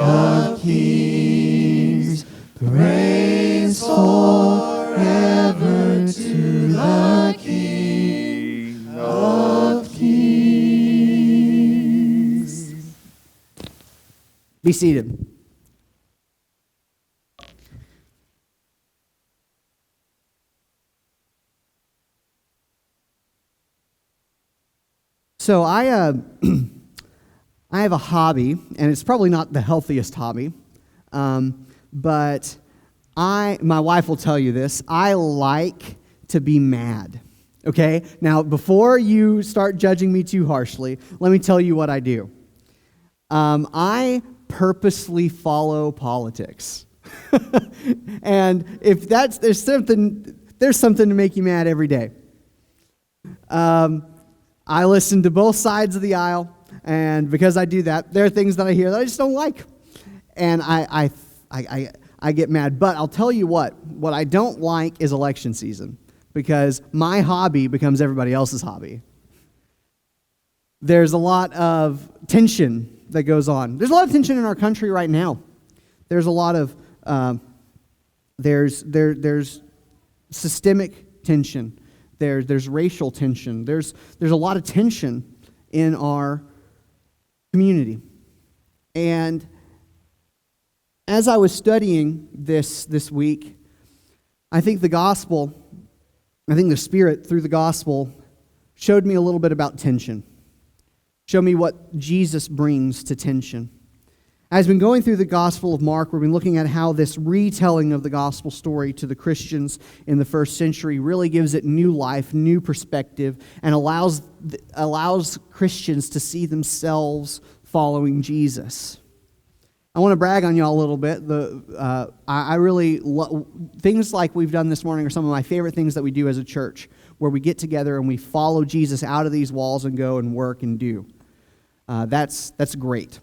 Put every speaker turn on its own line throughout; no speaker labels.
of Kings. Praise forever to the King of Kings.
Be seated. So I have a hobby, and it's probably not the healthiest hobby, but my wife will tell you this. I like to be mad. Okay? Now, before you start judging me too harshly, let me tell you what I do. I purposely follow politics. And if there's something to make you mad every day. I listen to both sides of the aisle, and because I do that, there are things that I hear that I just don't like, and I get mad. But I'll tell you what I don't like is election season, because my hobby becomes everybody else's hobby. There's a lot of tension that goes on. There's a lot of tension in our country right now. There's a lot of there's systemic tension. There's racial tension. There's a lot of tension in our community. And as I was studying this week, I think the Spirit through the gospel showed me a little bit about tension. Showed me what Jesus brings to tension. As we've been going through the Gospel of Mark, we've been looking at how this retelling of the gospel story to the Christians in the first century really gives it new life, new perspective, and allows Christians to see themselves following Jesus. I want to brag on y'all a little bit. I really things like we've done this morning are some of my favorite things that we do as a church, where we get together and we follow Jesus out of these walls and go and work and do. That's great.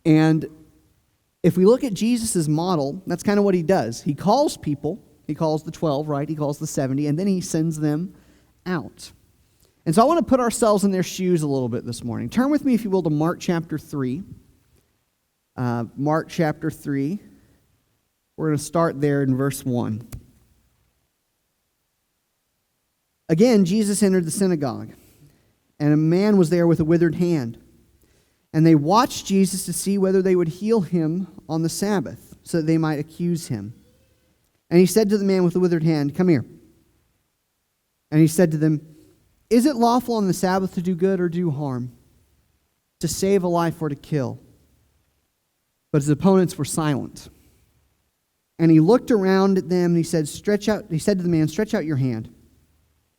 And if we look at Jesus' model, that's kind of what he does. He calls people. He calls the 12, right? He calls the 70, and then he sends them out. And so I want to put ourselves in their shoes a little bit this morning. Turn with me, if you will, to Mark chapter 3. Mark chapter 3. We're going to start there in verse 1. Again, Jesus entered the synagogue, and a man was there with a withered hand. And they watched Jesus to see whether they would heal him on the Sabbath, so that they might accuse him. And he said to the man with the withered hand, "Come here." And he said to them, "Is it lawful on the Sabbath to do good or do harm, to save a life or to kill?" But his opponents were silent. And he looked around at them and he said to the man, "Stretch out your hand."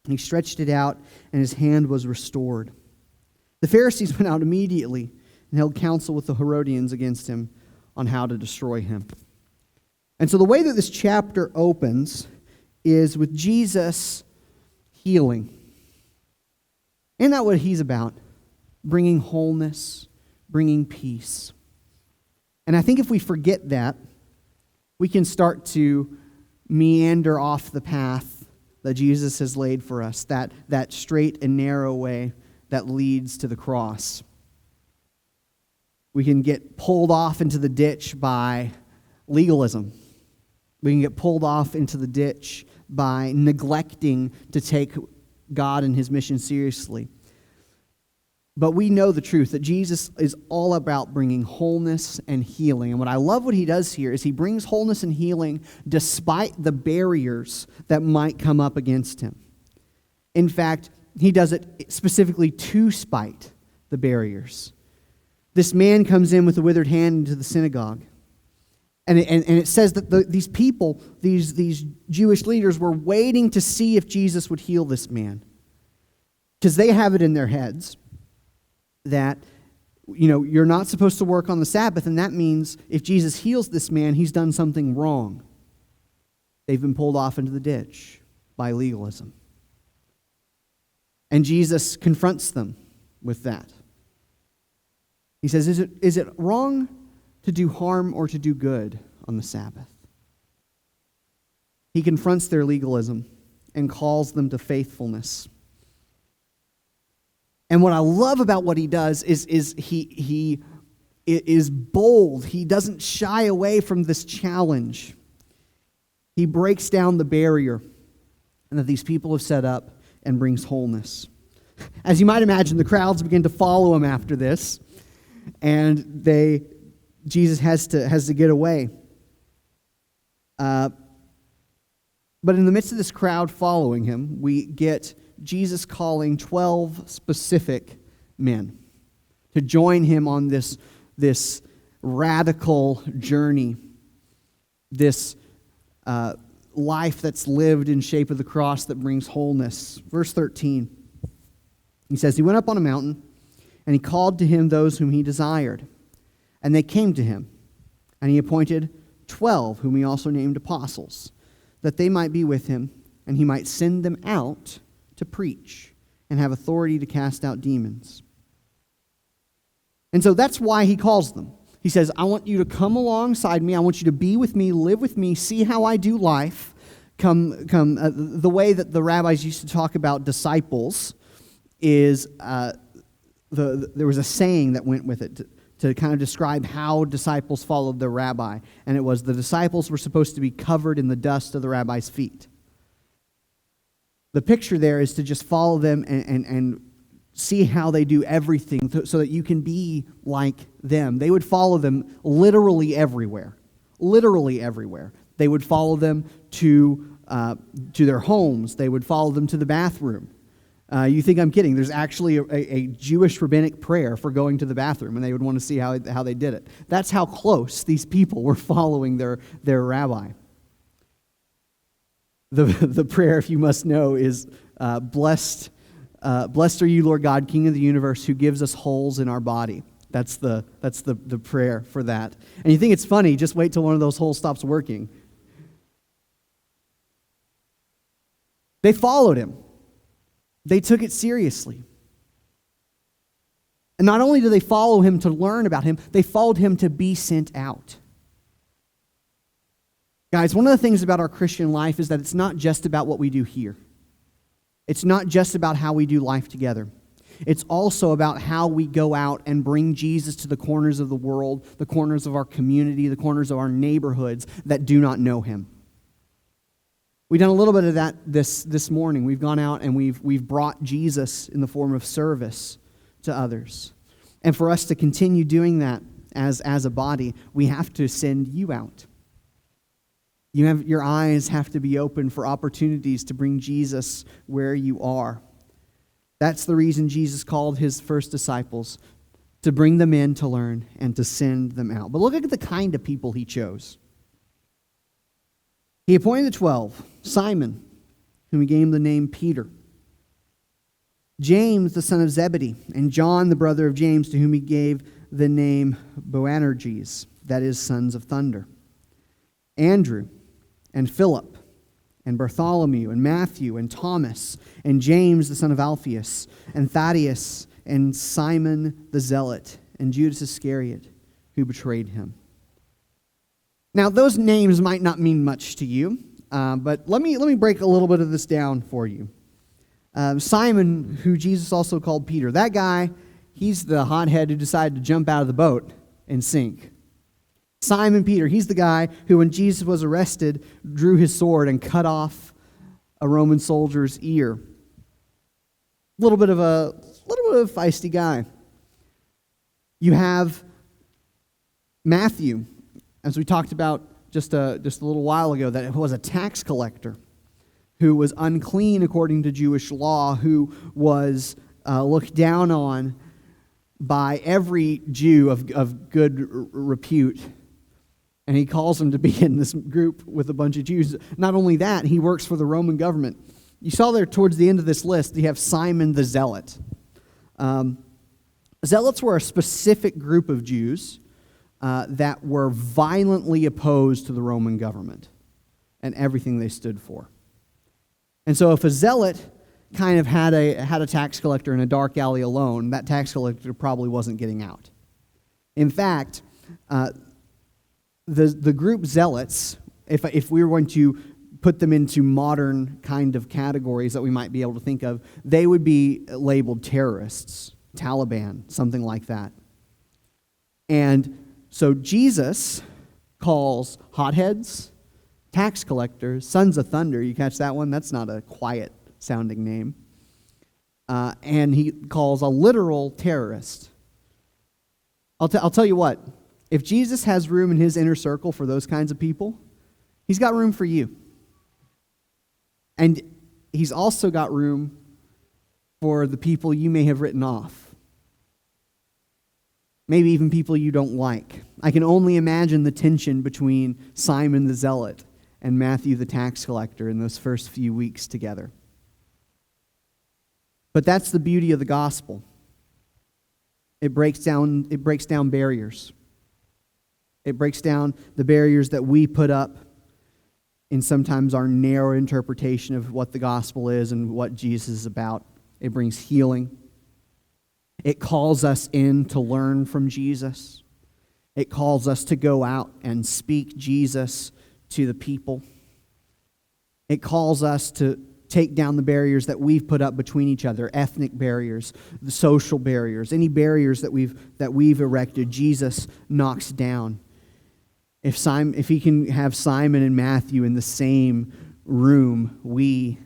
And he stretched it out, and his hand was restored. The Pharisees went out immediately and held counsel with the Herodians against him on how to destroy him. And so the way that this chapter opens is with Jesus healing. Isn't that what he's about? Bringing wholeness, bringing peace. And I think if we forget that, we can start to meander off the path that Jesus has laid for us, that straight and narrow way that leads to the cross. We can get pulled off into the ditch by legalism. We can get pulled off into the ditch by neglecting to take God and his mission seriously. But we know the truth that Jesus is all about bringing wholeness and healing. And what I love what he does here is he brings wholeness and healing despite the barriers that might come up against him. In fact, he does it specifically to spite the barriers. This man comes in with a withered hand into the synagogue. And it says that these people, these Jewish leaders, were waiting to see if Jesus would heal this man. Because they have it in their heads that, you're not supposed to work on the Sabbath, and that means if Jesus heals this man, he's done something wrong. They've been pulled off into the ditch by legalism. And Jesus confronts them with that. He says, is it wrong to do harm or to do good on the Sabbath? He confronts their legalism and calls them to faithfulness. And what I love about what he does is he is bold. He doesn't shy away from this challenge. He breaks down the barrier and that these people have set up and brings wholeness. As you might imagine, the crowds begin to follow him after this, and Jesus has to get away. But in the midst of this crowd following him, we get Jesus calling 12 specific men to join him on this radical journey, this life that's lived in shape of the cross that brings wholeness. Verse 13, he says, he went up on a mountain, and he called to him those whom he desired. And they came to him, and he appointed 12, whom he also named apostles, that they might be with him, and he might send them out to preach and have authority to cast out demons. And so that's why he calls them. He says, I want you to come alongside me. I want you to be with me, live with me, see how I do life. The way that the rabbis used to talk about disciples is, there was a saying that went with it to kind of describe how disciples followed their rabbi. And it was the disciples were supposed to be covered in the dust of the rabbi's feet. The picture there is to just follow them and see how they do everything so that you can be like them. They would follow them literally everywhere. Literally everywhere. They would follow them to their homes. They would follow them to the bathroom. You think I'm kidding. There's actually a Jewish rabbinic prayer for going to the bathroom, and they would want to see how they did it. That's how close these people were following their rabbi. The prayer, if you must know, is blessed are you, Lord God, King of the universe, who gives us holes in our body. That's the prayer for that. And you think it's funny, just wait till one of those holes stops working. They followed him. They took it seriously. And not only do they follow him to learn about him, they followed him to be sent out. Guys, one of the things about our Christian life is that it's not just about what we do here. It's not just about how we do life together. It's also about how we go out and bring Jesus to the corners of the world, the corners of our community, the corners of our neighborhoods that do not know him. We've done a little bit of that this morning. We've gone out and we've brought Jesus in the form of service to others. And for us to continue doing that as a body, we have to send you out. Your eyes have to be open for opportunities to bring Jesus where you are. That's the reason Jesus called his first disciples, to bring them in to learn and to send them out. But look at the kind of people he chose. He appointed the 12, Simon, whom he gave the name Peter, James, the son of Zebedee, and John, the brother of James, to whom he gave the name Boanerges, that is, sons of thunder, Andrew, and Philip, and Bartholomew, and Matthew, and Thomas, and James, the son of Alphaeus, and Thaddeus, and Simon the Zealot, and Judas Iscariot, who betrayed him. Now, those names might not mean much to you, but let me break a little bit of this down for you. Simon, who Jesus also called Peter, that guy, he's the hothead who decided to jump out of the boat and sink. Simon Peter, he's the guy who, when Jesus was arrested, drew his sword and cut off a Roman soldier's ear. A little bit of a feisty guy. You have Matthew, as we talked about just a little while ago, that was a tax collector who was unclean according to Jewish law, who was looked down on by every Jew of good repute. And he calls him to be in this group with a bunch of Jews. Not only that, he works for the Roman government. You saw there towards the end of this list, you have Simon the Zealot. Zealots were a specific group of Jews that were violently opposed to the Roman government and everything they stood for. And so if a zealot kind of had a tax collector in a dark alley alone, that tax collector probably wasn't getting out. In fact, the group zealots, if we were going to put them into modern kind of categories that we might be able to think of, they would be labeled terrorists, Taliban, something like that. And so Jesus calls hotheads, tax collectors, sons of thunder. You catch that one? That's not a quiet-sounding name. And he calls a literal terrorist. I'll tell you what. If Jesus has room in his inner circle for those kinds of people, he's got room for you. And he's also got room for the people you may have written off. Maybe even people you don't like. I can only imagine the tension between Simon the Zealot and Matthew the tax collector in those first few weeks together. But that's the beauty of the gospel. It breaks down barriers. It breaks down the barriers that we put up in sometimes our narrow interpretation of what the gospel is and what Jesus is about. It brings healing. It calls us in to learn from Jesus. It calls us to go out and speak Jesus to the people. It calls us to take down the barriers that we've put up between each other, ethnic barriers, the social barriers, any barriers that we've erected, Jesus knocks down. If he can have Simon and Matthew in the same room, we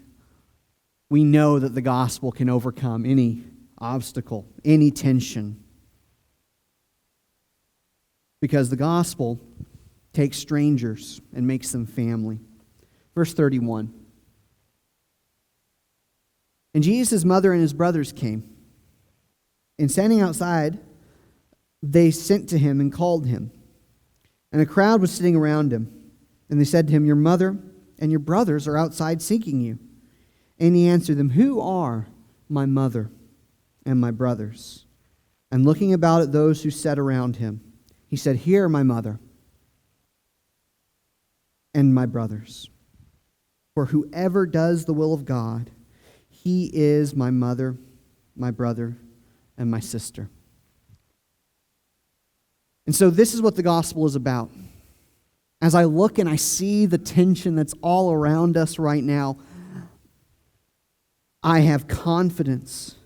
know that the gospel can overcome any obstacle, any tension. Because the gospel takes strangers and makes them family. Verse 31. And Jesus' mother and his brothers came. And standing outside, they sent to him and called him. And a crowd was sitting around him. And they said to him, "Your mother and your brothers are outside seeking you." And he answered them, "Who are my mother and my brothers?" And looking about at those who sat around him, he said, "Here are my mother and my brothers. For whoever does the will of God, he is my mother, my brother, and my sister." And so this is what the gospel is about. As I look and I see the tension that's all around us right now, I have confidence.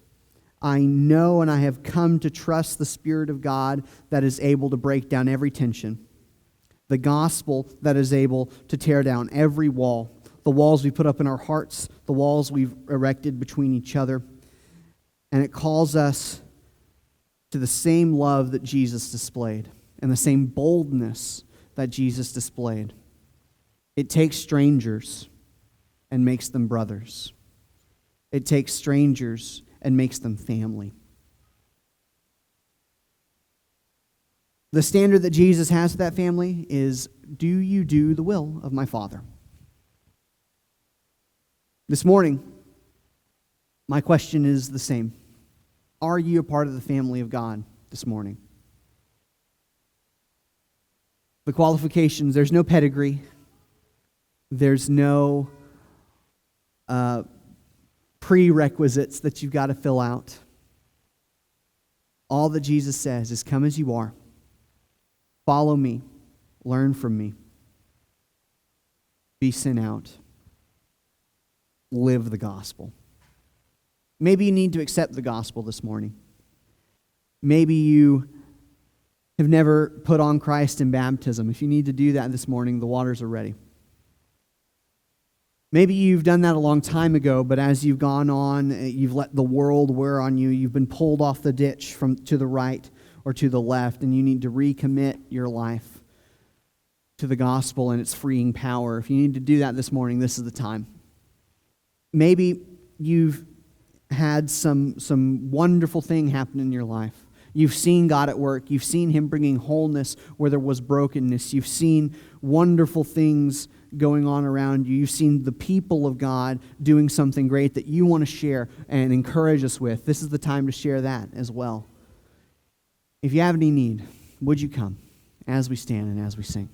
I know and I have come to trust the Spirit of God that is able to break down every tension. The gospel that is able to tear down every wall. The walls we put up in our hearts, the walls we've erected between each other. And it calls us to the same love that Jesus displayed and the same boldness that Jesus displayed. It takes strangers and makes them brothers. It takes strangers and makes them family. The standard that Jesus has for that family is, do you do the will of my Father? This morning, my question is the same. Are you a part of the family of God this morning? The qualifications, there's no pedigree. There's no prerequisites that you've got to fill out. All that Jesus says is, come as you are. Follow me. Learn from me. Be sent out. Live the gospel. Maybe you need to accept the gospel this morning. Maybe you have never put on Christ in baptism. If you need to do that this morning, the waters are ready. Maybe you've done that a long time ago, but as you've gone on, you've let the world wear on you. You've been pulled off the ditch to the right or to the left, and you need to recommit your life to the gospel and its freeing power. If you need to do that this morning, this is the time. Maybe you've had some wonderful thing happen in your life. You've seen God at work. You've seen Him bringing wholeness where there was brokenness. You've seen wonderful things going on around you. You've seen the people of God doing something great that you want to share and encourage us with. This is the time to share that as well. If you have any need, would you come as we stand and as we sing?